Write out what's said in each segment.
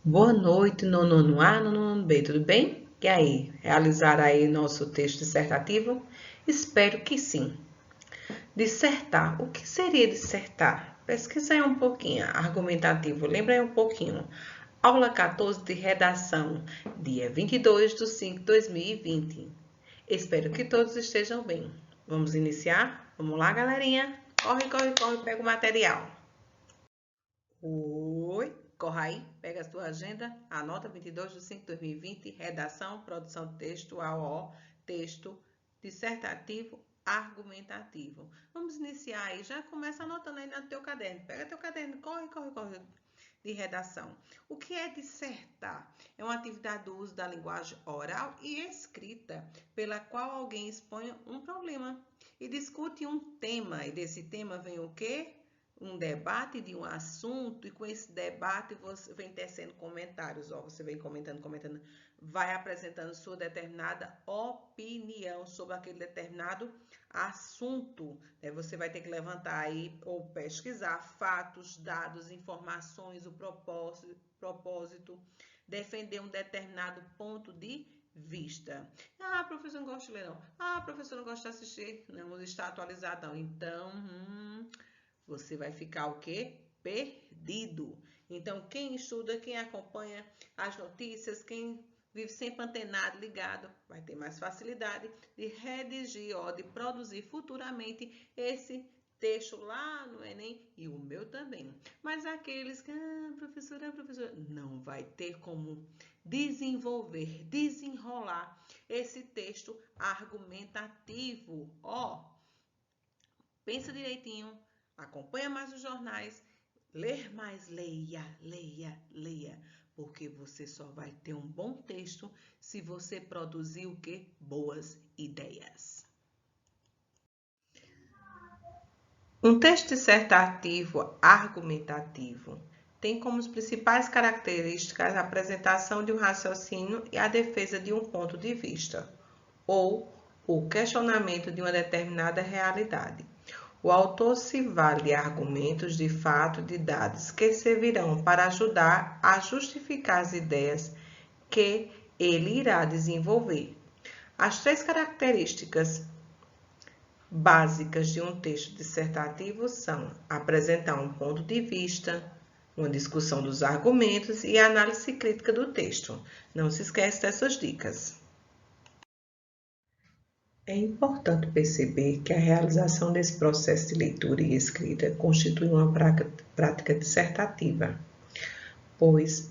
Boa noite, nono A, nono B, tudo bem? E aí, realizar aí nosso texto dissertativo? Espero que sim. Dissertar, o que seria dissertar? Pesquisa aí um pouquinho, argumentativo, lembra aí um pouquinho. Aula 14 de redação, dia 22 de 5 de 2020. Espero que todos estejam bem. Vamos iniciar? Vamos lá, galerinha? Corre, corre, corre, pega o material. Oi, corre aí, pega a sua agenda, anota 22 de 5 de 2020, redação, produção de texto, AO, texto dissertativo, argumentativo. Vamos iniciar aí, já começa anotando aí no teu caderno. Pega teu caderno, corre, corre, corre de redação. O que é dissertar? É uma atividade do uso da linguagem oral e escrita, pela qual alguém expõe um problema e discute um tema. E desse tema vem o quê? Um debate de um assunto, e com esse debate você vem tecendo comentários, ó, você vem comentando, vai apresentando sua determinada opinião sobre aquele determinado assunto. Você vai ter que levantar aí ou pesquisar fatos, dados, informações, o propósito, defender um determinado ponto de vista. Ah, professor, não gosta de ler, não. Ah, professor, não gosta de assistir. Não está atualizado, não. Então, você vai ficar o quê? Perdido. Então, quem estuda, quem acompanha as notícias, quem vive sempre antenado, ligado, vai ter mais facilidade de redigir, ó, de produzir futuramente esse texto lá no Enem e o meu também. Mas aqueles que, professora, não vai ter como desenvolver, desenrolar esse texto argumentativo. Ó, pensa direitinho, acompanha mais os jornais, ler mais, leia, leia, leia, porque você só vai ter um bom texto se você produzir o quê? Boas ideias. Um texto dissertativo argumentativo tem como principais características a apresentação de um raciocínio e a defesa de um ponto de vista, ou o questionamento de uma determinada realidade. O autor se vale de argumentos, de fato, de dados que servirão para ajudar a justificar as ideias que ele irá desenvolver. As três características básicas de um texto dissertativo são apresentar um ponto de vista, uma discussão dos argumentos e a análise crítica do texto. Não se esqueça dessas dicas. É importante perceber que a realização desse processo de leitura e escrita constitui uma prática dissertativa, pois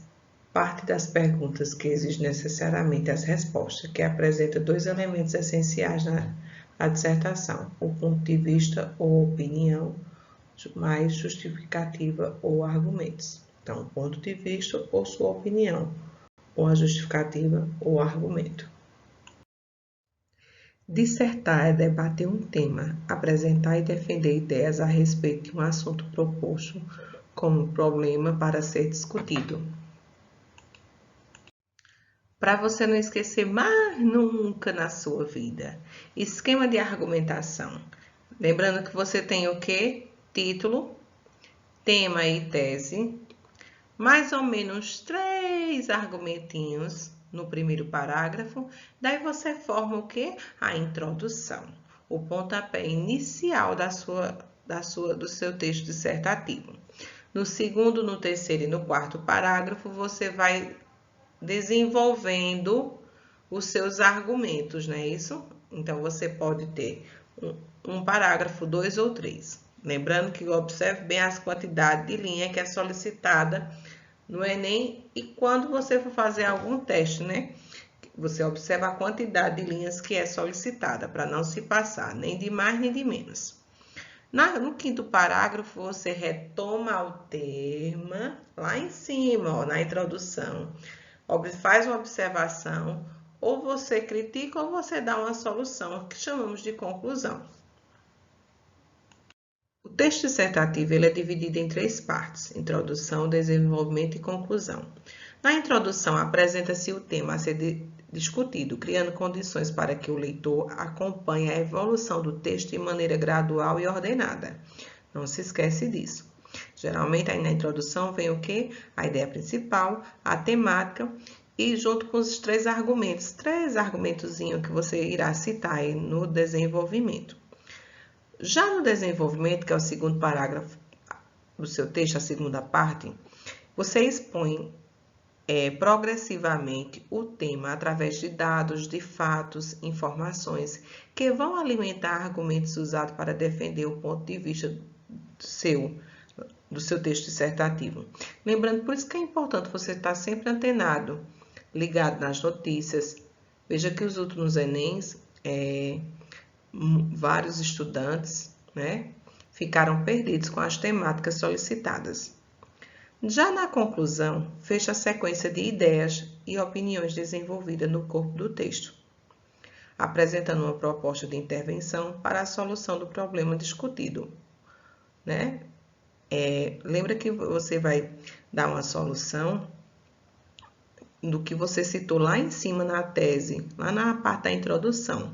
parte das perguntas que exigem necessariamente as respostas, que apresenta dois elementos essenciais na dissertação, o ponto de vista ou opinião, mais justificativa ou argumentos. Então, ponto de vista ou sua opinião, ou a justificativa ou argumento. Dissertar é debater um tema, apresentar e defender ideias a respeito de um assunto proposto como problema para ser discutido. Para você não esquecer mais nunca na sua vida, esquema de argumentação. Lembrando que você tem o quê? Título, tema e tese, mais ou menos 3 argumentinhos no primeiro parágrafo, daí você forma o quê? A introdução, o pontapé inicial do seu texto dissertativo. No segundo, no terceiro e no quarto parágrafo, você vai desenvolvendo os seus argumentos, não é isso? Então, você pode ter um parágrafo, 2 ou 3. Lembrando que observe bem as quantidades de linha que é solicitada no Enem e quando você for fazer algum teste, né? Você observa a quantidade de linhas que é solicitada para não se passar, nem de mais nem de menos. No quinto parágrafo, você retoma o tema lá em cima, ó, na introdução. Faz uma observação, ou você critica ou você dá uma solução, que chamamos de conclusão. O texto dissertativo ele é dividido em 3 partes: introdução, desenvolvimento e conclusão. Na introdução, apresenta-se o tema a ser discutido, criando condições para que o leitor acompanhe a evolução do texto de maneira gradual e ordenada. Não se esquece disso. Geralmente, aí na introdução vem o quê? A ideia principal, a temática e junto com os três argumentozinhos que você irá citar aí no desenvolvimento. Já no desenvolvimento, que é o segundo parágrafo do seu texto, a segunda parte, você expõe progressivamente o tema através de dados, de fatos, informações que vão alimentar argumentos usados para defender o ponto de vista do seu texto dissertativo. Lembrando, por isso que é importante você estar sempre antenado, ligado nas notícias. Veja que os últimos Enems, vários estudantes, né, ficaram perdidos com as temáticas solicitadas. Já na conclusão, fecha a sequência de ideias e opiniões desenvolvida no corpo do texto, apresentando uma proposta de intervenção para a solução do problema discutido, né? Lembra que você vai dar uma solução do que você citou lá em cima na tese, lá na parte da introdução.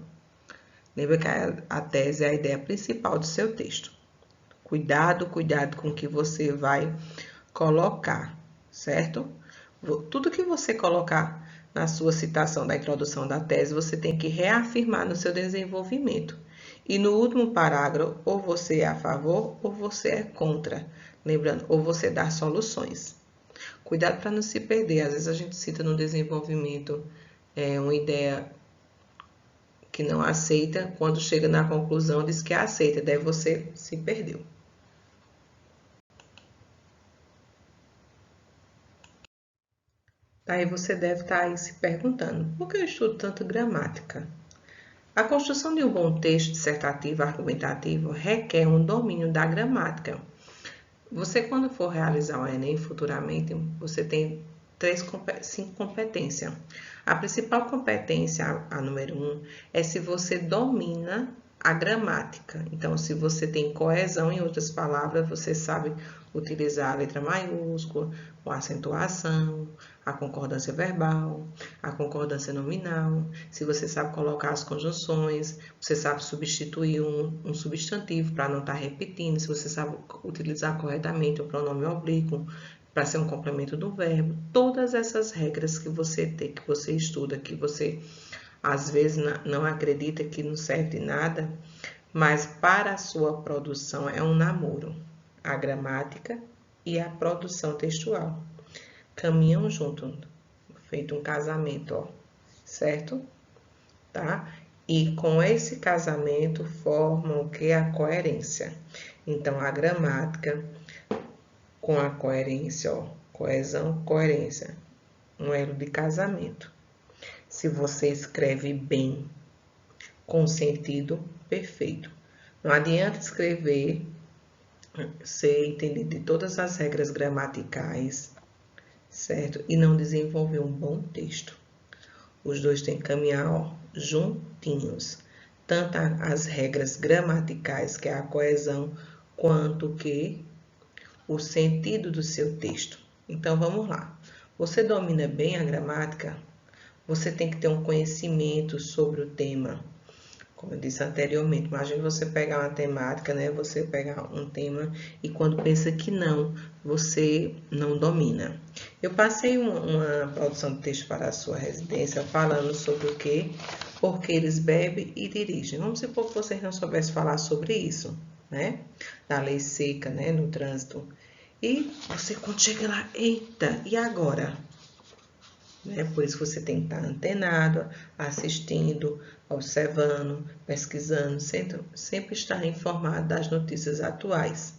Lembra que a tese é a ideia principal do seu texto. Cuidado com o que você vai colocar, certo? Tudo que você colocar na sua citação da introdução da tese, você tem que reafirmar no seu desenvolvimento. E no último parágrafo, ou você é a favor ou você é contra. Lembrando, ou você dá soluções. Cuidado para não se perder. Às vezes a gente cita no desenvolvimento uma ideia que não aceita, quando chega na conclusão diz que aceita, daí você se perdeu. Aí você deve estar aí se perguntando, por que eu estudo tanto gramática? A construção de um bom texto dissertativo argumentativo requer um domínio da gramática. Você, quando for realizar o Enem futuramente, você tem 5 competências. A principal competência, a número 1, é se você domina a gramática. Então, se você tem coesão, em outras palavras, você sabe utilizar a letra maiúscula, com acentuação, a concordância verbal, a concordância nominal, se você sabe colocar as conjunções, você sabe substituir um substantivo para não estar repetindo, se você sabe utilizar corretamente o pronome oblíquo para ser um complemento do verbo, todas essas regras que você tem, que você estuda, que você às vezes não acredita que não serve de nada, mas para a sua produção é um namoro. A gramática e a produção textual caminham junto, feito um casamento, ó, certo? Tá? E com esse casamento formam o que? A coerência. Então, a gramática com a coerência, ó, coesão, coerência, um elo de casamento. Se você escreve bem, com sentido perfeito. Não adianta escrever, ser entendido de todas as regras gramaticais, certo? E não desenvolver um bom texto. Os dois têm que caminhar, ó, juntinhos. Tanto as regras gramaticais, que é a coesão, quanto que o sentido do seu texto. Então, vamos lá. Você domina bem a gramática? Você tem que ter um conhecimento sobre o tema. Como eu disse anteriormente, imagine você pegar uma temática, né? Você pegar um tema e quando pensa que não, você não domina. Eu passei uma produção de texto para a sua residência falando sobre o quê? Porque eles bebem e dirigem. Vamos supor que vocês não soubessem falar sobre isso, né? Da lei seca, né? No trânsito. E você quando chega lá, eita, e agora? Por isso você tem que estar antenado, assistindo, observando, pesquisando, sempre estar informado das notícias atuais.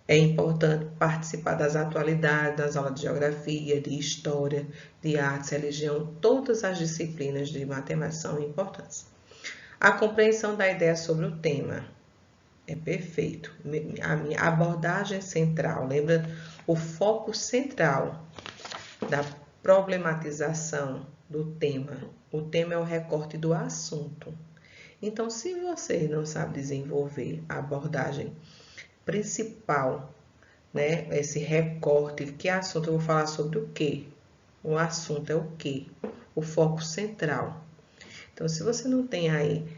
É importante participar das atualidades, das aulas de geografia, de história, de artes, religião, todas as disciplinas de matemática são importantes. A compreensão da ideia sobre o tema é perfeito. A minha abordagem central, lembra? O foco central da problematização do tema. O tema é o recorte do assunto. Então, se você não sabe desenvolver a abordagem principal, né, esse recorte, que assunto eu vou falar sobre o quê? O assunto é o quê? O foco central. Então, se você não tem aí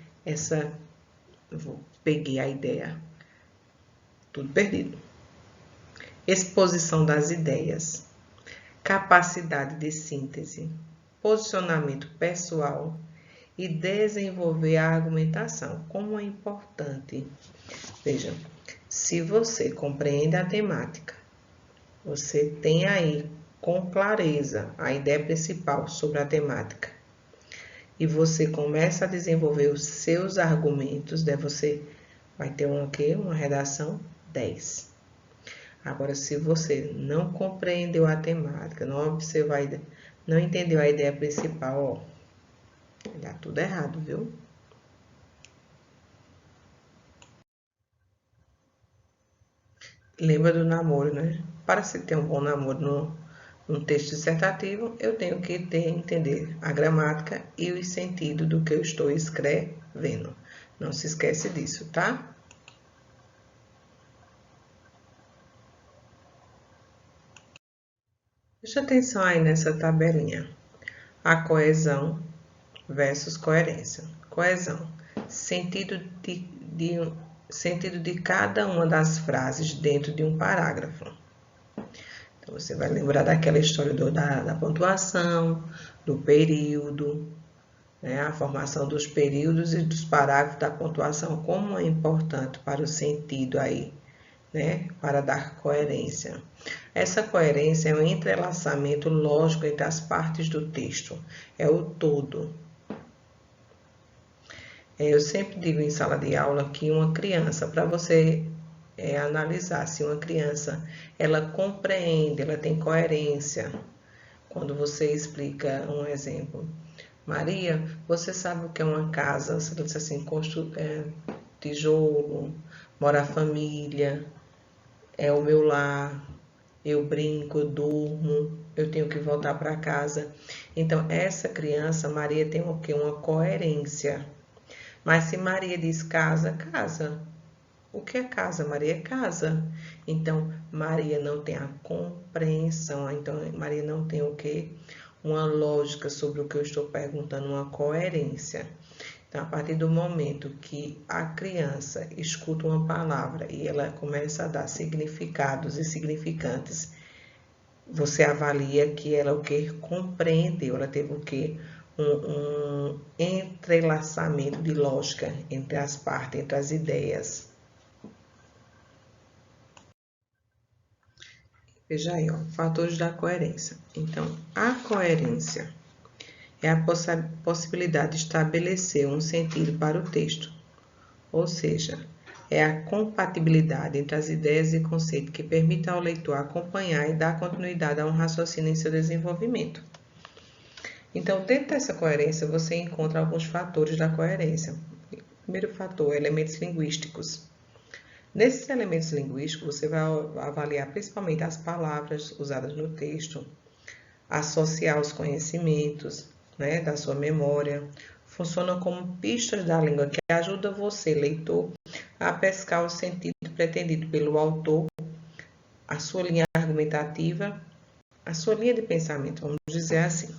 peguei a ideia. tudo perdido. Exposição das ideias, capacidade de síntese, posicionamento pessoal e desenvolver a argumentação. Como é importante. Veja, se você compreende a temática, você tem aí com clareza a ideia principal sobre a temática e você começa a desenvolver os seus argumentos, daí você vai ter uma redação 10. Agora, se você não compreendeu a temática, não entendeu a ideia principal, dá tudo errado, viu? Lembra do namoro, né? Para se ter um bom namoro num texto dissertativo, eu tenho que entender a gramática e o sentido do que eu estou escrevendo. Não se esquece disso, tá? Preste atenção aí nessa tabelinha. A coesão versus coerência. Coesão, sentido de cada uma das frases dentro de um parágrafo. Então, você vai lembrar daquela história da pontuação, do período, né? A formação dos períodos e dos parágrafos da pontuação, como é importante para o sentido aí, né? Para dar coerência. Essa coerência é um entrelaçamento lógico entre as partes do texto, é o todo. Eu sempre digo em sala de aula que uma criança, para você analisar se uma criança ela compreende, ela tem coerência, quando você explica um exemplo. Maria, você sabe o que é uma casa? Você diz assim, tijolo, mora a família, é o meu lar, eu brinco, eu durmo, eu tenho que voltar para casa. Então, essa criança, Maria, tem o quê? Uma coerência. Mas se Maria diz casa, casa. O que é casa? Maria é casa. Então, Maria não tem a compreensão. Então, Maria não tem o quê? Uma lógica sobre o que eu estou perguntando, uma coerência. Então, a partir do momento que a criança escuta uma palavra e ela começa a dar significados e significantes, você avalia que ela o que compreendeu, ela teve o que um entrelaçamento de lógica entre as partes, entre as ideias. Veja aí, ó, fatores da coerência. Então, a coerência é a possibilidade de estabelecer um sentido para o texto, ou seja, é a compatibilidade entre as ideias e conceitos que permite ao leitor acompanhar e dar continuidade a um raciocínio em seu desenvolvimento. Então, dentro dessa coerência, você encontra alguns fatores da coerência. Primeiro fator, elementos linguísticos. Nesses elementos linguísticos, você vai avaliar principalmente as palavras usadas no texto, associar os conhecimentos, né, da sua memória. Funcionam como pistas da língua que ajudam você, leitor, a pescar o sentido pretendido pelo autor, a sua linha argumentativa, a sua linha de pensamento, vamos dizer assim.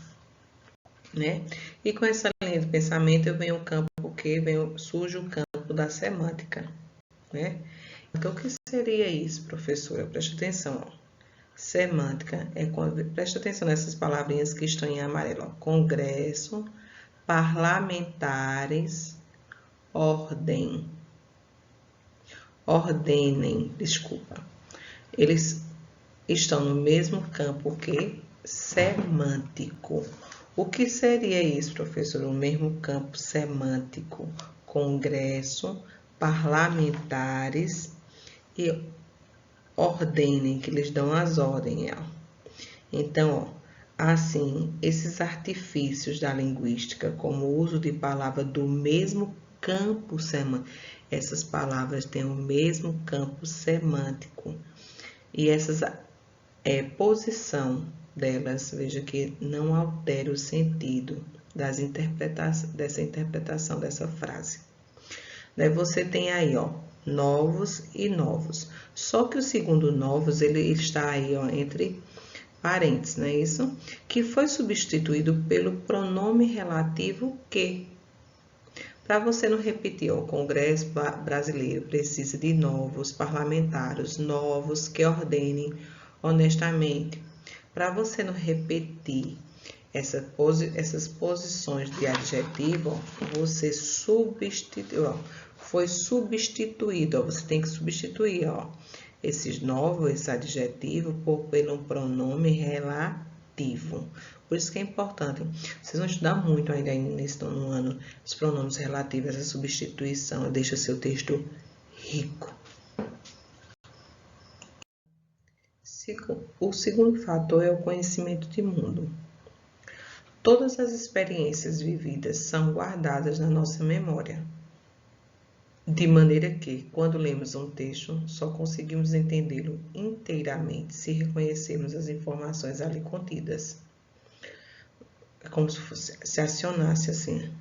Né? E com essa linha de pensamento eu venho o campo surge o campo da semântica, né? Então, o que seria isso, professora? Preste atenção, ó. Semântica é quando, preste atenção nessas palavrinhas que estão em amarelo, ó. Congresso, parlamentares, ordenem, desculpa. Eles estão no mesmo campo que semântico. O que seria isso, professor? O mesmo campo semântico. Congresso, parlamentares e ordenem, que eles dão as ordens. Ó. Então, ó, assim, esses artifícios da linguística, como o uso de palavras do mesmo campo semântico, essas palavras têm o mesmo campo semântico. E essas posição delas, veja que não altera o sentido dessa interpretação dessa frase. Daí você tem aí, ó, novos e novos. Só que o segundo novos, ele está aí, ó, entre parênteses, não é isso? Que foi substituído pelo pronome relativo que. Para você não repetir, o Congresso brasileiro precisa de novos parlamentares, novos que ordenem honestamente. Para você não repetir essas posições de adjetivo, você substituiu, foi substituído, você tem que substituir, esses novos, esse adjetivo, pelo pronome relativo. Por isso que é importante. Vocês vão estudar muito ainda nesse nono ano os pronomes relativos, essa substituição, deixa seu texto rico. O segundo fator é o conhecimento de mundo. Todas as experiências vividas são guardadas na nossa memória, de maneira que, quando lemos um texto, só conseguimos entendê-lo inteiramente se reconhecermos as informações ali contidas. É como se acionasse assim,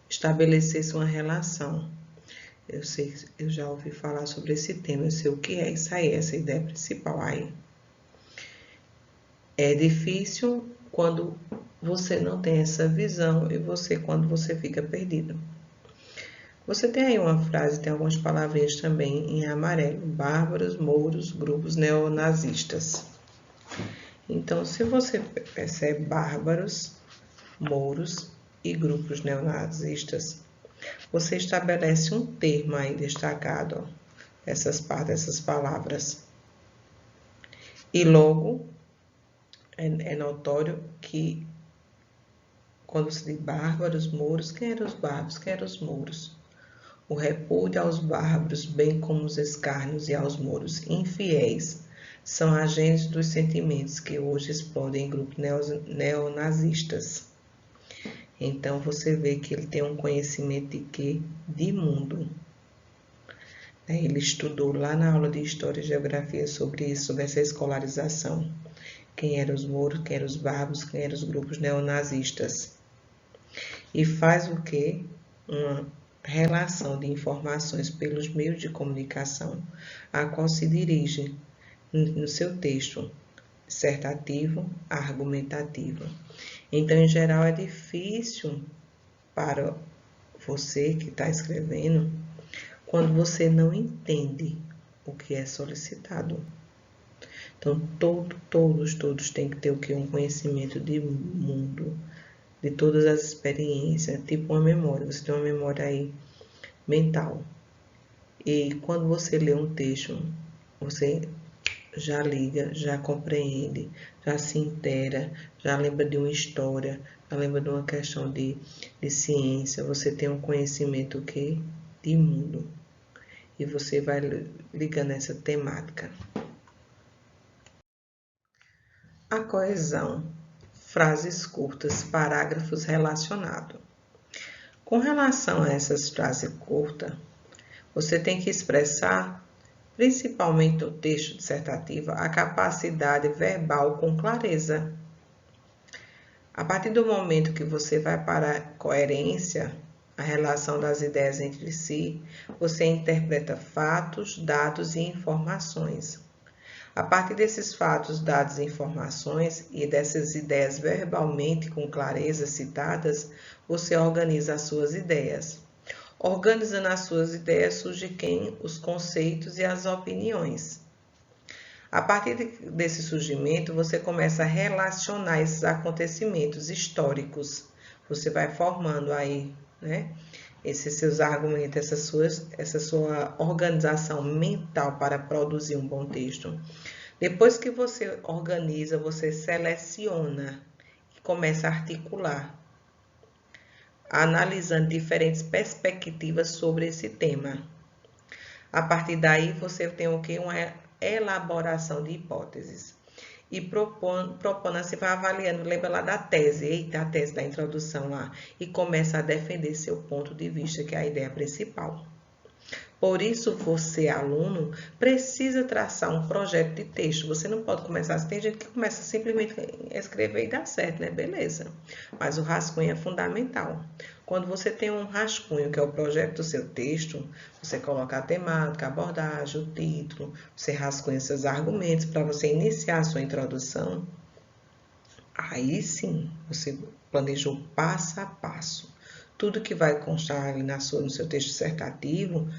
estabelecesse uma relação. Eu já ouvi falar sobre esse tema, eu sei o que é isso aí, essa ideia principal aí. É difícil quando você não tem essa visão e quando você fica perdido. Você tem aí uma frase, tem algumas palavrinhas também em amarelo: bárbaros, mouros, grupos neonazistas. Então, se você percebe bárbaros, mouros e grupos neonazistas, você estabelece um termo aí destacado, essas palavras. E logo é notório que quando se diz bárbaros, mouros, quem eram os bárbaros, quem eram os mouros? O repúdio aos bárbaros, bem como os escárnios e aos mouros infiéis, são agentes dos sentimentos que hoje explodem em grupos neonazistas. Então, você vê que ele tem um conhecimento de quê? De mundo. Ele estudou lá na aula de História e Geografia sobre isso, sobre essa escolarização. Quem eram os mouros, quem eram os bárbaros, quem eram os grupos neonazistas. E faz o quê? Uma relação de informações pelos meios de comunicação a qual se dirige no seu texto dissertativo, argumentativo. Então, em geral, é difícil para você que está escrevendo quando você não entende o que é solicitado. Então, todos têm que ter o que? Um conhecimento de mundo, de todas as experiências, tipo uma memória. Você tem uma memória aí mental. E quando você lê um texto, você já liga, já compreende, já se inteira, já lembra de uma história, já lembra de uma questão de ciência, você tem um conhecimento que de mundo. E você vai ligando essa temática. A coesão. Frases curtas, parágrafos relacionados. Com relação a essas frases curtas, você tem que expressar, principalmente no texto dissertativo, a capacidade verbal com clareza. A partir do momento que você vai para a coerência, a relação das ideias entre si, você interpreta fatos, dados e informações. A partir desses fatos, dados e informações e dessas ideias verbalmente com clareza citadas, você organiza as suas ideias. Organizando as suas ideias surge os conceitos e as opiniões. A partir desse surgimento, você começa a relacionar esses acontecimentos históricos. Você vai formando aí, esses seus argumentos, essa sua organização mental para produzir um bom texto. Depois que você organiza, você seleciona e começa a articular, analisando diferentes perspectivas sobre esse tema. A partir daí, você tem o quê? Uma elaboração de hipóteses. E propondo, você vai avaliando, lembra lá da tese, a tese da introdução lá, e começa a defender seu ponto de vista, que é a ideia principal. Por isso, você, aluno, precisa traçar um projeto de texto. Você não pode começar, tem gente que começa simplesmente a escrever e dá certo, né? Beleza. Mas o rascunho é fundamental. Quando você tem um rascunho, que é o projeto do seu texto, você coloca a temática, a abordagem, o título, você rascunha seus argumentos para você iniciar a sua introdução. Aí sim, você planejou passo a passo Tudo que vai constar ali no seu texto dissertativo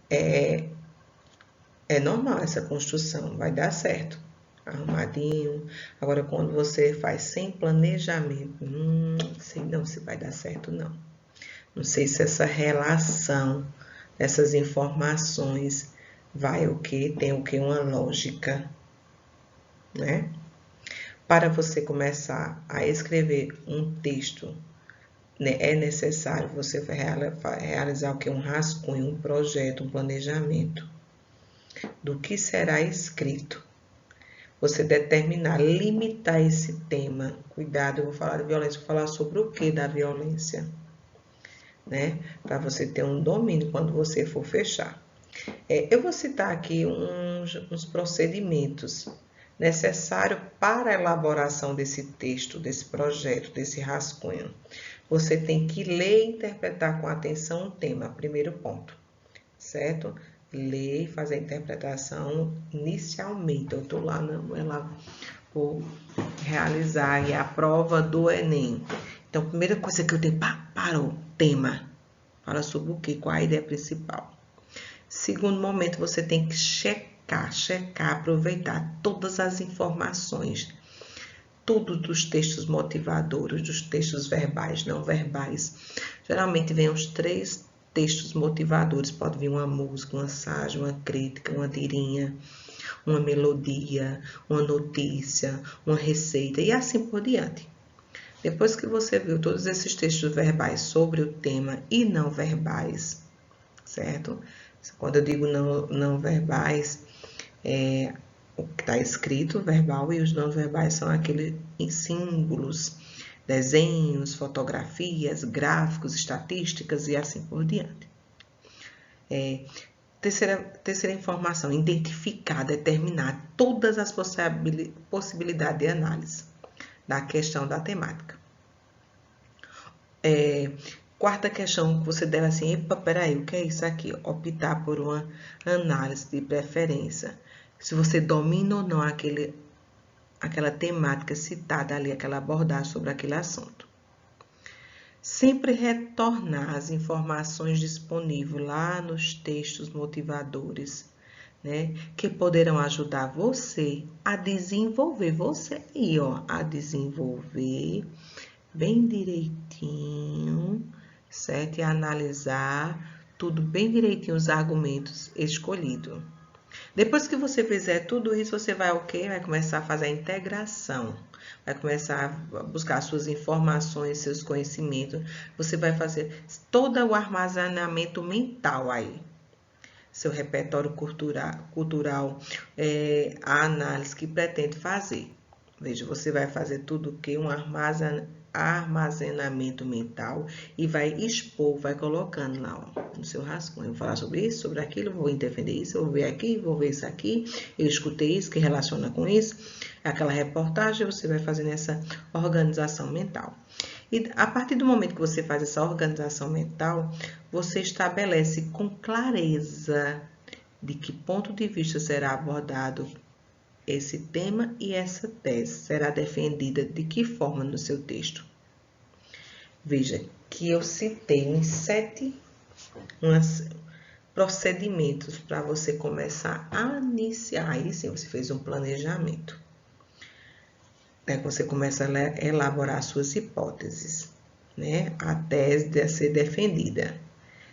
é normal essa construção, vai dar certo, arrumadinho. Agora, quando você faz sem planejamento, sei não se vai dar certo, não. Não sei se essa relação dessas informações vai o quê? Tem o quê? Uma lógica, né? Para você começar a escrever um texto, né, é necessário você realizar o quê? Um rascunho, um projeto, um planejamento do que será escrito. Você determinar, limitar esse tema. Cuidado, eu vou falar de violência, vou falar sobre o que da violência, né? Para você ter um domínio quando você for fechar. Eu vou citar aqui uns procedimentos necessários para a elaboração desse texto, desse projeto, desse rascunho. Você tem que ler e interpretar com atenção o tema, primeiro ponto, certo? Ler e fazer a interpretação inicialmente. Eu estou lá, vou realizar aí a prova do Enem. Então, a primeira coisa que eu tenho, para o tema. Fala sobre o quê? Qual a ideia principal? Segundo momento, você tem que checar, aproveitar todas as informações, tudo dos textos motivadores, dos textos verbais, não verbais. Geralmente vem os 3 textos motivadores, pode vir uma música, uma ensagem, uma crítica, uma tirinha, uma melodia, uma notícia, uma receita e assim por diante. Depois que você viu todos esses textos verbais sobre o tema e não verbais, certo? Quando eu digo não verbais, o que está escrito verbal e os não verbais são aqueles em símbolos, desenhos, fotografias, gráficos, estatísticas e assim por diante. Terceira informação, identificar, determinar todas as possibilidades de análise da questão da temática. Quarta questão que você deve assim, epa, peraí, o que é isso aqui? Optar por uma análise de preferência. Se você domina ou não aquela temática citada ali, aquela abordagem sobre aquele assunto. Sempre retornar as informações disponíveis lá nos textos motivadores, né? Que poderão ajudar você a desenvolver, a desenvolver bem direitinho, certo? E analisar tudo bem direitinho, os argumentos escolhidos. Depois que você fizer tudo isso, você vai o quê? Vai começar a fazer a integração. Vai começar a buscar suas informações, seus conhecimentos. Você vai fazer todo o armazenamento mental aí. Seu repertório cultural, a análise que pretende fazer. Veja, você vai fazer tudo o que? Um armazenamento mental e vai expor, vai colocando lá no seu rascunho. Eu vou falar sobre isso, sobre aquilo, vou defender isso, vou ver aqui, vou ver isso aqui, eu escutei isso, que relaciona com isso, aquela reportagem, você vai fazendo essa organização mental. E a partir do momento que você faz essa organização mental, você estabelece com clareza de que ponto de vista será abordado esse tema e essa tese será defendida de que forma no seu texto? Veja que eu citei uns 7 procedimentos para você começar a iniciar. Aí sim, você fez um planejamento. Você começa a elaborar suas hipóteses, né? A tese a ser defendida,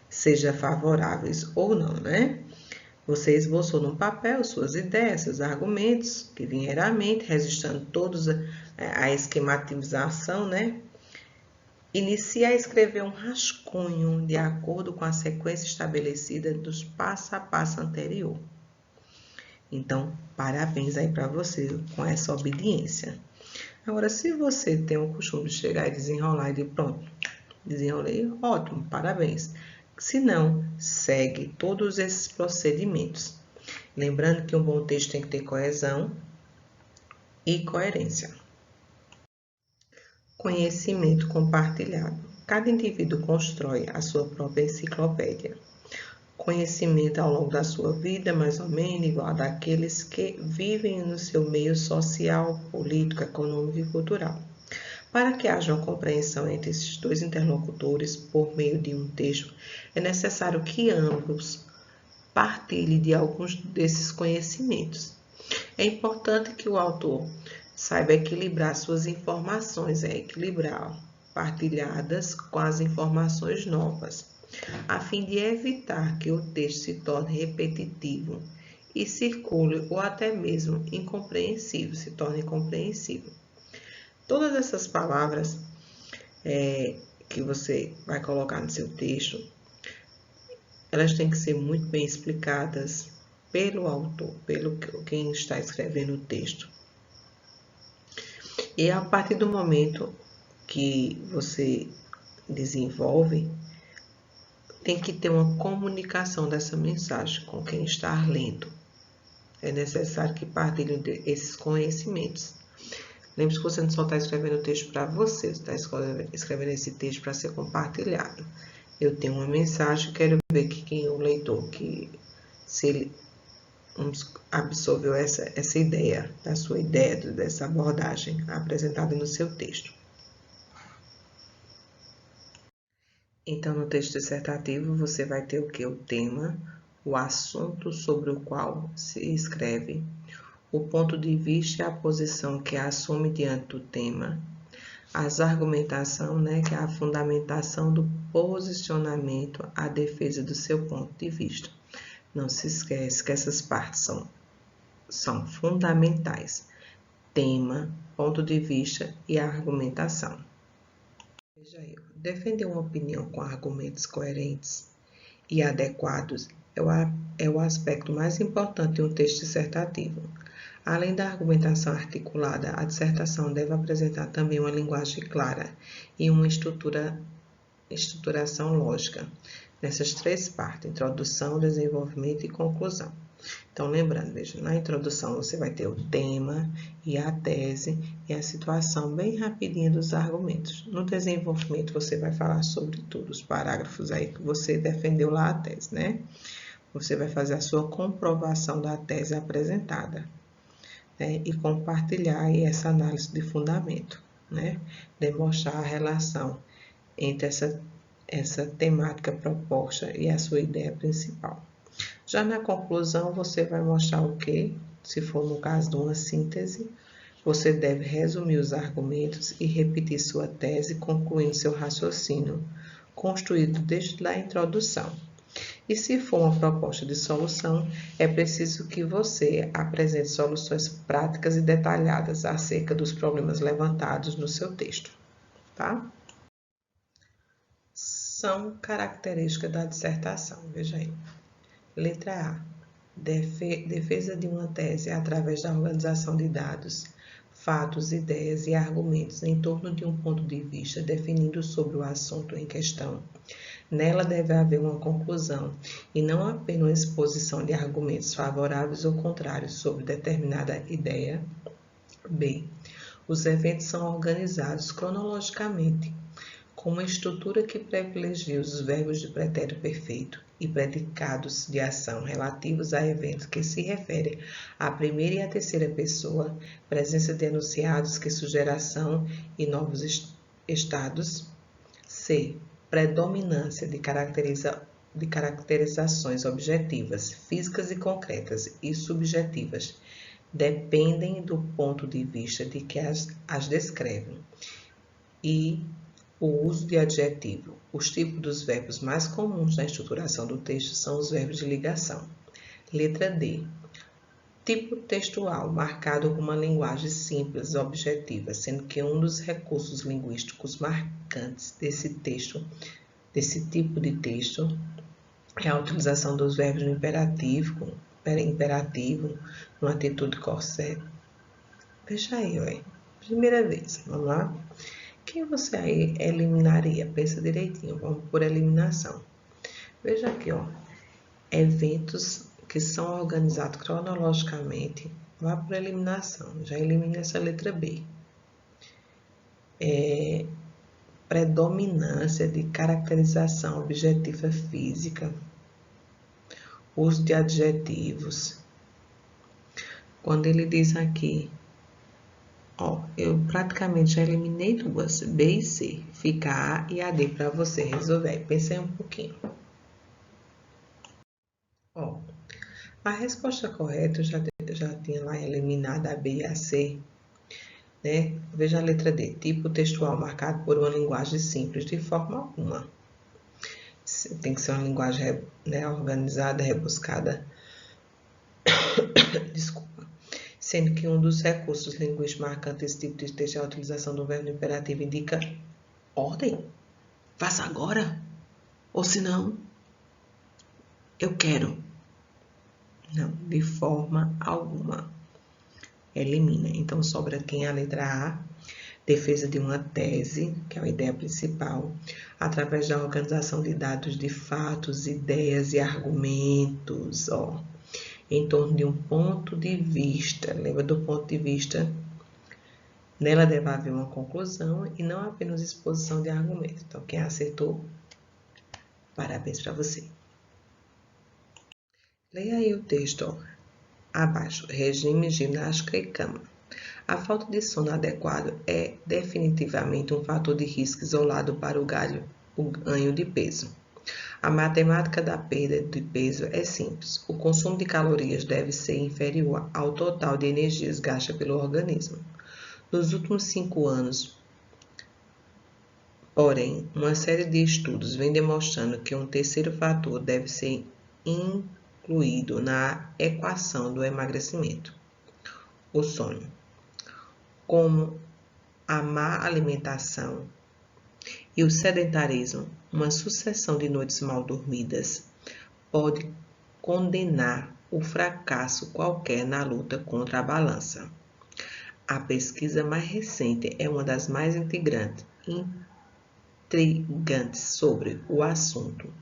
seja favoráveis ou não, né? Você esboçou no papel suas ideias, seus argumentos que vieram à mente, registrando todos a esquematização, né? Inicie a escrever um rascunho de acordo com a sequência estabelecida dos passo a passo anterior. Então, parabéns aí para você com essa obediência. Agora, se você tem o costume de chegar e desenrolar e de pronto, desenrolei, ótimo, parabéns. Se não, segue todos esses procedimentos. Lembrando que um bom texto tem que ter coesão e coerência. Conhecimento compartilhado. Cada indivíduo constrói a sua própria enciclopédia. Conhecimento ao longo da sua vida, mais ou menos, igual a daqueles que vivem no seu meio social, político, econômico e cultural. Para que haja uma compreensão entre esses dois interlocutores por meio de um texto, é necessário que ambos partilhem de alguns desses conhecimentos. É importante que o autor saiba equilibrar suas informações, equilibrar partilhadas com as informações novas, a fim de evitar que o texto se torne repetitivo e circule ou até mesmo incompreensível, se torne incompreensível. Todas essas palavras que você vai colocar no seu texto, elas têm que ser muito bem explicadas pelo autor, pelo quem está escrevendo o texto. E a partir do momento que você desenvolve, tem que ter uma comunicação dessa mensagem com quem está lendo. É necessário que partilhe esses conhecimentos. Lembre-se que você não só está escrevendo o texto para você está escrevendo esse texto para ser compartilhado. Eu tenho uma mensagem, quero ver que quem é o leitor, se ele absorveu essa ideia, da sua ideia, dessa abordagem apresentada no seu texto. Então, no texto dissertativo, você vai ter o que? O tema, o assunto sobre o qual se escreve, o ponto de vista e a posição que assume diante do tema, as argumentação, que é a fundamentação do posicionamento, a defesa do seu ponto de vista. Não se esquece que essas partes são fundamentais. Tema, ponto de vista e a argumentação. Veja aí, defender uma opinião com argumentos coerentes e adequados é o aspecto mais importante de um texto dissertativo. Além da argumentação articulada, a dissertação deve apresentar também uma linguagem clara e uma estruturação lógica, nessas três partes, introdução, desenvolvimento e conclusão. Então, lembrando, veja, na introdução você vai ter o tema e a tese e a situação bem rapidinha dos argumentos. No desenvolvimento você vai falar sobre tudo, os parágrafos aí que você defendeu lá a tese, Você vai fazer a sua comprovação da tese apresentada, e compartilhar aí essa análise de fundamento, Demonstrar a relação entre essa temática proposta e a sua ideia principal. Já na conclusão, você vai mostrar o que, se for no caso de uma síntese, você deve resumir os argumentos e repetir sua tese, concluindo seu raciocínio, construído desde a introdução. E se for uma proposta de solução, é preciso que você apresente soluções práticas e detalhadas acerca dos problemas levantados no seu texto, tá? São características da dissertação, veja aí. Letra A. Defesa de uma tese através da organização de dados, fatos, ideias e argumentos em torno de um ponto de vista definido sobre o assunto em questão. Nela deve haver uma conclusão e não apenas uma exposição de argumentos favoráveis ou contrários sobre determinada ideia. B. Os eventos são organizados cronologicamente, com uma estrutura que privilegia os verbos de pretérito perfeito e predicados de ação relativos a eventos que se referem à primeira e à terceira pessoa, presença de enunciados que sugerem ação e novos estados. C. Predominância de caracterizações objetivas, físicas e concretas e subjetivas, dependem do ponto de vista de que as descrevem. E o uso de adjetivo. Os tipos dos verbos mais comuns na estruturação do texto são os verbos de ligação. Letra D. Tipo textual, marcado com uma linguagem simples e objetiva, sendo que um dos recursos linguísticos marcantes desse tipo de texto, é a utilização dos verbos no imperativo, numa atitude correta. Veja aí, primeira vez, vamos lá? Quem você aí eliminaria? Pensa direitinho, vamos por eliminação. Veja aqui, eventos que são organizados cronologicamente, vá por eliminação, já elimina essa letra B. Predominância de caracterização objetiva física, uso de adjetivos. Quando ele diz aqui Ó, eu praticamente já eliminei duas, B e C. Fica A e a D para você resolver. Pensei um pouquinho. Ó, a resposta correta eu já tinha lá eliminado a B e a C, né? Veja a letra D. Tipo textual marcado por uma linguagem simples, de forma alguma. Tem que ser uma linguagem, né, organizada, rebuscada. Desculpa. Sendo que um dos recursos linguísticos marcantes desse tipo de texto é a utilização do verbo imperativo, indica ordem. Faça agora. Ou se não, eu quero. Não, de forma alguma. Elimina. Então, sobra aqui a letra A, defesa de uma tese, que é a ideia principal, através da organização de dados de fatos, ideias e argumentos, ó, em torno de um ponto de vista. Lembra do ponto de vista? Nela deve haver uma conclusão e não apenas exposição de argumentos. Então, quem acertou, parabéns para você. Leia aí o texto, ó, abaixo. Regime, ginástica e cama. A falta de sono adequado é definitivamente um fator de risco isolado para o ganho de peso. A matemática da perda de peso é simples. O consumo de calorias deve ser inferior ao total de energias gastas pelo organismo. Nos últimos 5 anos, porém, uma série de estudos vem demonstrando que um terceiro fator deve ser incluído na equação do emagrecimento: o sono. Como a má alimentação e o sedentarismo, uma sucessão de noites mal dormidas pode condenar o fracasso qualquer na luta contra a balança. A pesquisa mais recente é uma das mais intrigantes sobre o assunto.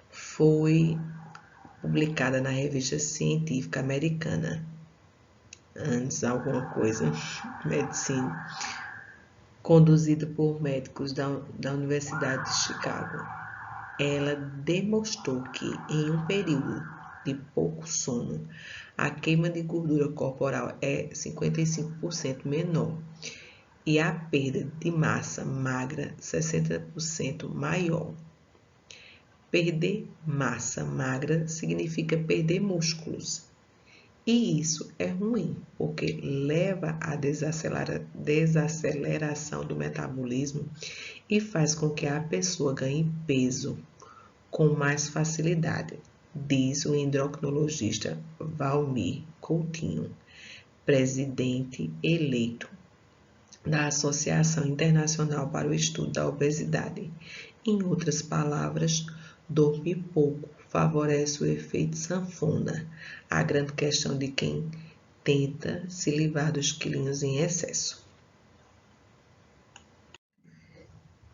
Foi publicada na revista científica americana, antes alguma coisa, medicina, conduzida por médicos da Universidade de Chicago. Ela demonstrou que em um período de pouco sono, a queima de gordura corporal é 55% menor e a perda de massa magra 60% maior. Perder massa magra significa perder músculos. E isso é ruim, porque leva à desaceleração do metabolismo e faz com que a pessoa ganhe peso com mais facilidade, diz o endocrinologista Valmir Coutinho, presidente eleito da Associação Internacional para o Estudo da Obesidade. Em outras palavras, dormir pouco favorece o efeito sanfona, a grande questão de quem tenta se livrar dos quilinhos em excesso.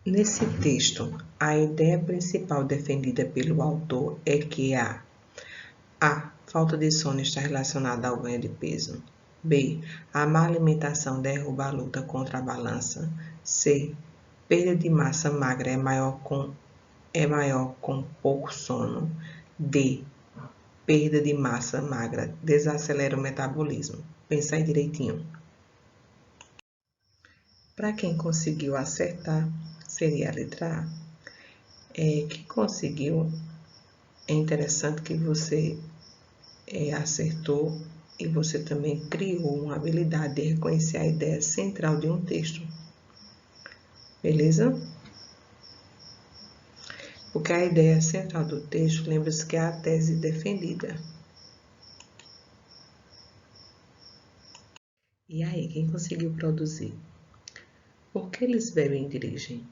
Nesse texto, a ideia principal defendida pelo autor é que a falta de sono está relacionada ao ganho de peso. B. A má alimentação derruba a luta contra a balança. C. Perda de massa magra é maior com pouco sono. D. Perda de massa magra desacelera o metabolismo. Pensa aí direitinho. Para quem conseguiu acertar, seria a letra A. Quem conseguiu, é interessante que você acertou e você também criou uma habilidade de reconhecer a ideia central de um texto. Beleza? Porque a ideia central do texto, lembra-se que é a tese defendida. E aí, quem conseguiu produzir? Por que eles bebem e dirigem?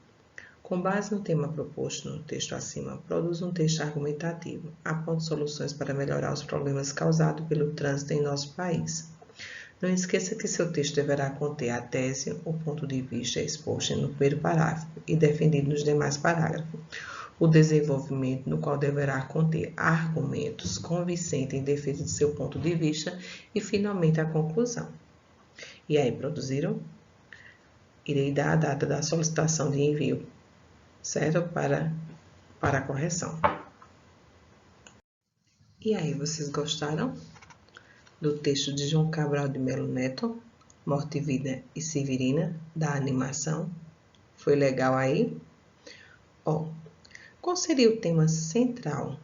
Com base no tema proposto no texto acima, produz um texto argumentativo, aponta soluções para melhorar os problemas causados pelo trânsito em nosso país. Não esqueça que seu texto deverá conter a tese, o ponto de vista exposto no primeiro parágrafo e defendido nos demais parágrafos. O desenvolvimento, no qual deverá conter argumentos convincentes em defesa de seu ponto de vista e, finalmente, a conclusão. E aí, produziram? Irei dar a data da solicitação de envio, certo? Para a correção. E aí, vocês gostaram do texto de João Cabral de Melo Neto? Morte, Vida e Severina, da animação. Foi legal aí? Ó, qual seria o tema central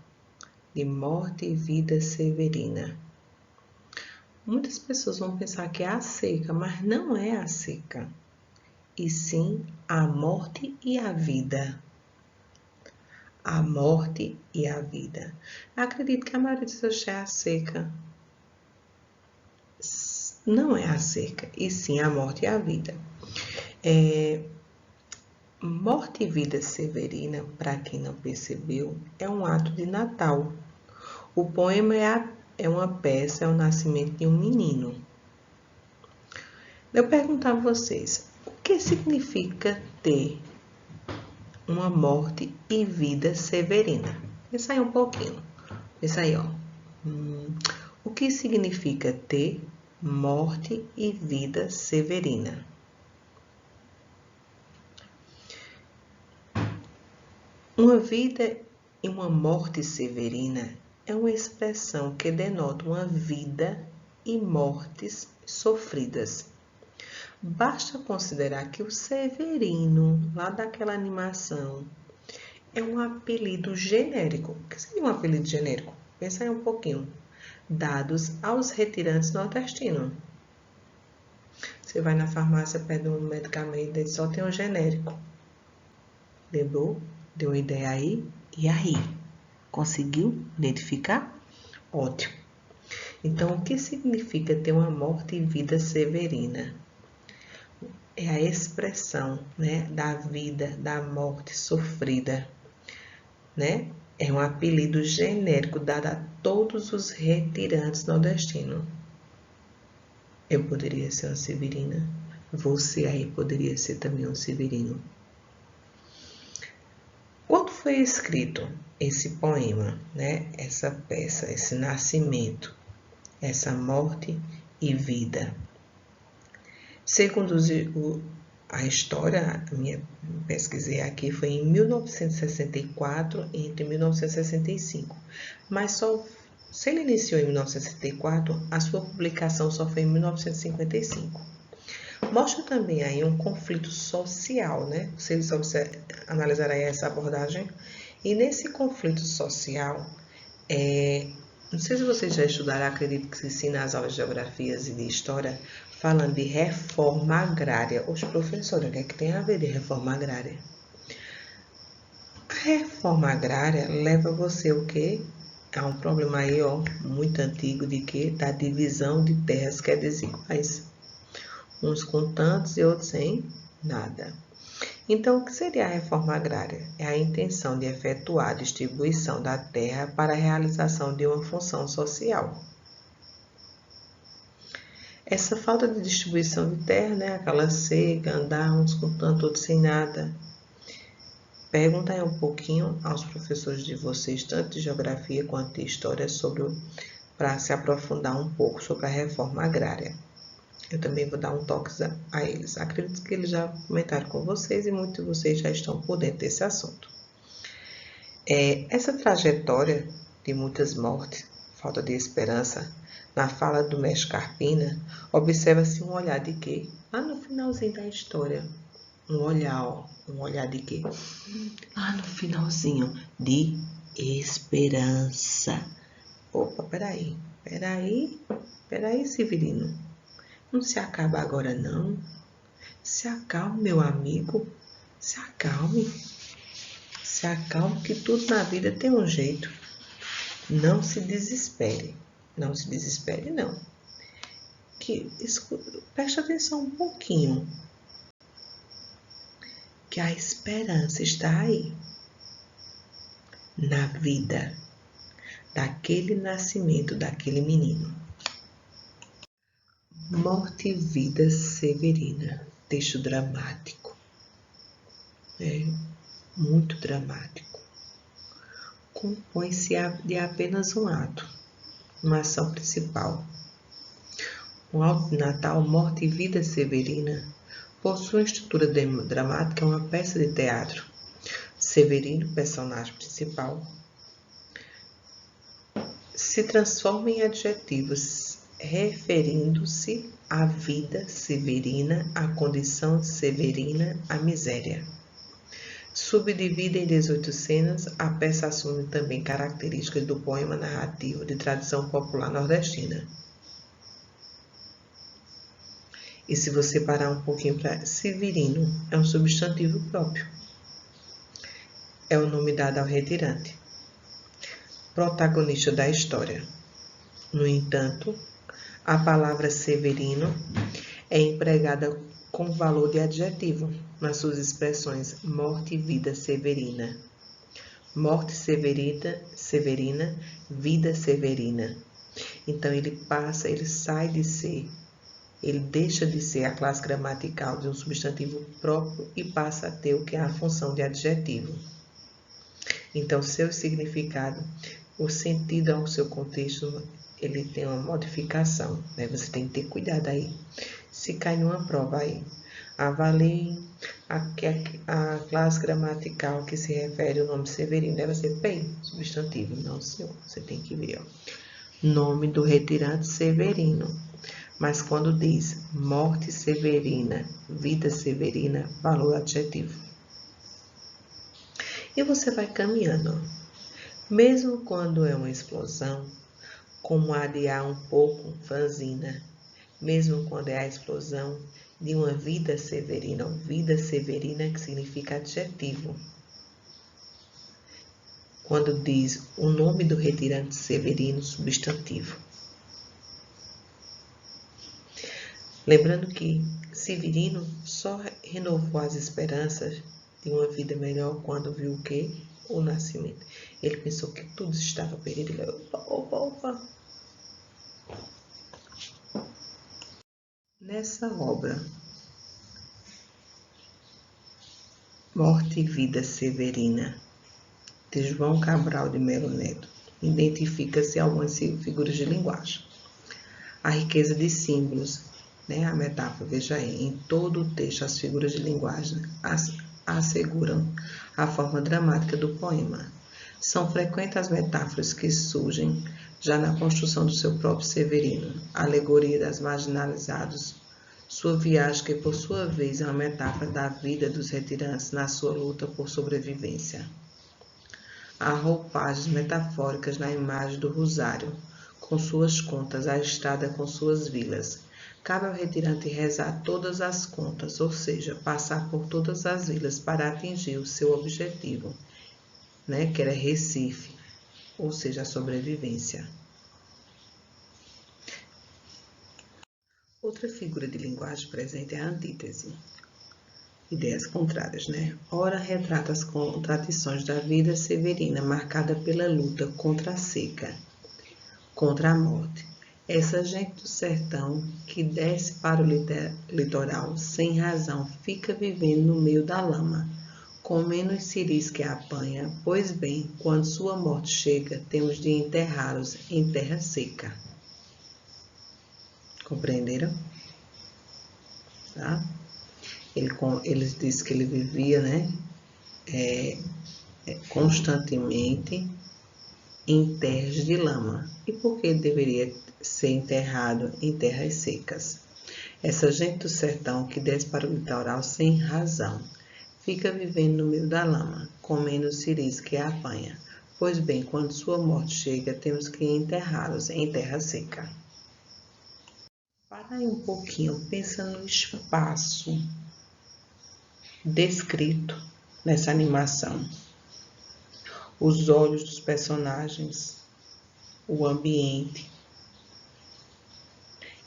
de Morte, Vida Severina? Muitas pessoas vão pensar que é a seca, mas não é a seca, e sim a morte e a vida. A morte e a vida. Acredito que a maioria dos seus é a seca. Não é a seca, e sim a morte e a vida. Morte e Vida Severina, para quem não percebeu, é um ato de Natal. O poema é uma peça, é o nascimento de um menino. Eu pergunto a vocês, o que significa ter uma morte e vida severina? Pensa aí um pouquinho. Pensa aí, ó. O que significa ter morte e vida severina? Uma vida e uma morte severina é uma expressão que denota uma vida e mortes sofridas. Basta considerar que o Severino, lá daquela animação, é um apelido genérico. O que seria um apelido genérico? Pensa aí um pouquinho. Dados aos retirantes nordestinos. Você vai na farmácia, pede um medicamento, ele só tem um genérico. Lembrou? Deu uma ideia aí? E aí? Conseguiu identificar? Ótimo. Então, o que significa ter uma morte e vida severina? É a expressão, né, da vida, da morte sofrida, né? É um apelido genérico dado a todos os retirantes nordestinos. Eu poderia ser uma severina. Você aí poderia ser também um severino. Quando foi escrito esse poema, né? Essa peça, esse nascimento, essa morte e vida? Segundo a história, pesquisei aqui, foi em 1964 e entre 1965. Mas se ele iniciou em 1964, a sua publicação só foi em 1955. Mostra também aí um conflito social, né? Vocês analisarem essa abordagem. E nesse conflito social, não sei se vocês já estudaram, acredito que se ensina nas aulas de geografias e de história, falando de reforma agrária. Os professores, o que é que tem a ver de reforma agrária? A reforma agrária leva você o quê? Há um problema aí, ó, muito antigo de quê? Da divisão de terras que é desiguais. Uns com tantos e outros sem nada. Então, o que seria a reforma agrária? É a intenção de efetuar a distribuição da terra para a realização de uma função social. Essa falta de distribuição de terra, né, aquela seca, andar uns com tanto, outros sem nada. Pergunta aí um pouquinho aos professores de vocês, tanto de geografia quanto de história, para se aprofundar um pouco sobre a reforma agrária. Eu também vou dar um toque a eles. Acredito que eles já comentaram com vocês e muitos de vocês já estão por dentro desse assunto. Essa trajetória de muitas mortes, falta de esperança, na fala do mestre Carpina, observa-se um olhar de quê? Lá no finalzinho da história. Um olhar de quê? Lá no finalzinho, de esperança. Opa, peraí, Severino. Não se acaba agora, não. Se acalme, meu amigo. Se acalme. Se acalme, que tudo na vida tem um jeito. Não se desespere. Não se desespere, não. Preste atenção um pouquinho. Que a esperança está aí. Na vida. Daquele nascimento daquele menino. Morte e Vida Severina. Texto dramático. Muito dramático. Compõe-se de apenas um ato, uma ação principal. O Alto de Natal, Morte e Vida Severina, possui uma estrutura dramática, uma peça de teatro. Severino, personagem principal, se transforma em adjetivos referindo-se à vida severina, à condição severina, à miséria. Subdividida em 18 cenas, a peça assume também características do poema narrativo de tradição popular nordestina. E se você parar um pouquinho para severino, é um substantivo próprio. É o nome dado ao retirante, protagonista da história. No entanto, a palavra severino é empregada com valor de adjetivo nas suas expressões morte e vida severina. Morte severina, vida severina. Então ele sai de ser, ele deixa de ser a classe gramatical de um substantivo próprio e passa a ter o que é a função de adjetivo. Então seu significado, o sentido ao seu contexto, ele tem uma modificação, né? Você tem que ter cuidado aí. Se cai numa prova aí, avalie a classe gramatical que se refere ao nome severino. Deve ser bem substantivo. Não, senhor. Você tem que ver, ó. Nome do retirante severino. Mas quando diz morte severina, vida severina, valor adjetivo. E você vai caminhando, ó. Mesmo quando é uma explosão, como a de ar um pouco franzina, mesmo quando é a explosão de uma vida severina que significa adjetivo. Quando diz o nome do retirante severino, substantivo. Lembrando que Severino só renovou as esperanças de uma vida melhor quando viu o quê? O nascimento. Ele pensou que tudo estava perdido. Ele opa. Nessa obra, Morte e Vida Severina, de João Cabral de Melo Neto, identifica-se algumas figuras de linguagem. A riqueza de símbolos, né? A metáfora, veja aí, em todo o texto as figuras de linguagem asseguram a forma dramática do poema. São frequentes as metáforas que surgem já na construção do seu próprio Severino, a alegoria das marginalizados, sua viagem que por sua vez é uma metáfora da vida dos retirantes na sua luta por sobrevivência. Há roupagens metafóricas na imagem do rosário, com suas contas, a estrada com suas vilas. Cabe ao retirante rezar todas as contas, ou seja, passar por todas as vilas para atingir o seu objetivo, né, que era Recife, ou seja, a sobrevivência. Outra figura de linguagem presente é a antítese. Ideias contrárias, né? Ora retrata as contradições da vida severina, marcada pela luta contra a seca, contra a morte. Essa gente do sertão que desce para o litoral sem razão fica vivendo no meio da lama, comendo os ciris que apanha. Pois bem, quando sua morte chega, temos de enterrá-los em terra seca. Compreenderam? Tá? Ele disse que ele vivia, né, constantemente em terras de lama. E por que ele deveria ser enterrado em terras secas? Essa gente do sertão que desce para o litoral sem razão, fica vivendo no meio da lama, comendo os ciris que apanha. Pois bem, quando sua morte chega, temos que enterrá-los em terra seca. Para aí um pouquinho, pensa no espaço descrito nessa animação. Os olhos dos personagens, o ambiente,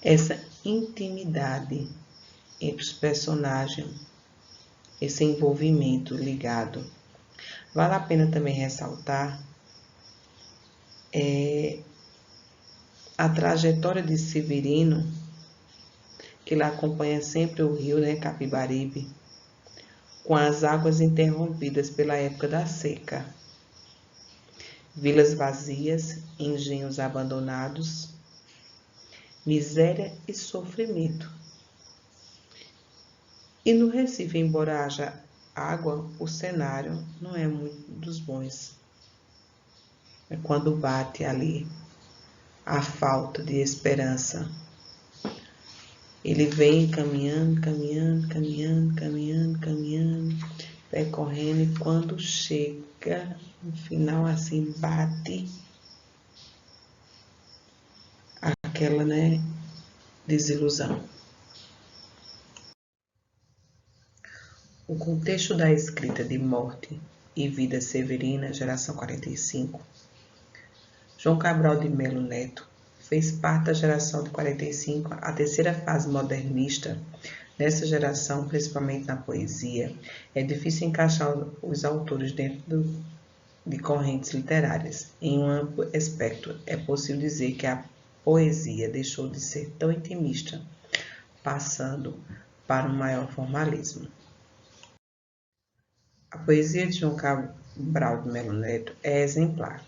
essa intimidade entre os personagens, esse envolvimento ligado. Vale a pena também ressaltar a trajetória de Severino, que ele acompanha sempre o rio, né, Capibaribe, com as águas interrompidas pela época da seca. Vilas vazias, engenhos abandonados, miséria e sofrimento. E no Recife, embora haja água, o cenário não é muito dos bons. É quando bate ali a falta de esperança. Ele vem caminhando, percorrendo, e quando chega no final, assim, bate aquela, desilusão. O contexto da escrita de Morte e Vida Severina, geração 45, João Cabral de Melo Neto fez parte da geração de 45, a terceira fase modernista. Nessa geração, principalmente na poesia, é difícil encaixar os autores dentro de correntes literárias. Em um amplo espectro, é possível dizer que a poesia deixou de ser tão intimista, passando para um maior formalismo. A poesia de João Cabral de Melo Neto é exemplar.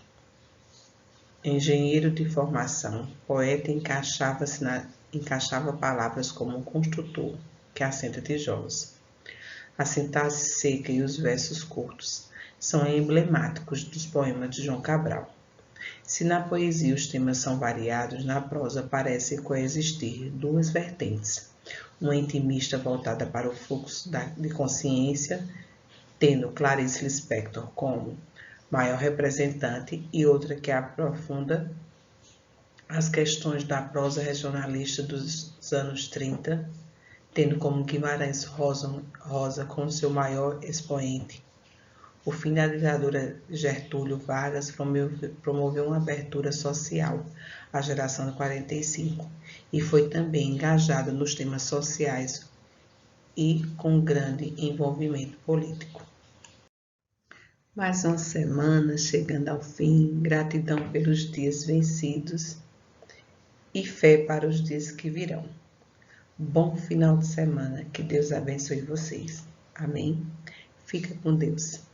Engenheiro de formação, poeta encaixava palavras como um construtor que assenta tijolos. A sintaxe seca e os versos curtos são emblemáticos dos poemas de João Cabral. Se na poesia os temas são variados, na prosa parecem coexistir duas vertentes, uma intimista voltada para o fluxo de consciência, tendo Clarice Lispector como maior representante, e outra que aprofunda as questões da prosa regionalista dos anos 30, tendo como Guimarães Rosa como seu maior expoente. O fim da ditadura de Getúlio Vargas promoveu uma abertura social à geração de 45 e foi também engajado nos temas sociais e com grande envolvimento político. Mais uma semana chegando ao fim, gratidão pelos dias vencidos e fé para os dias que virão. Bom final de semana, que Deus abençoe vocês. Amém? Fica com Deus.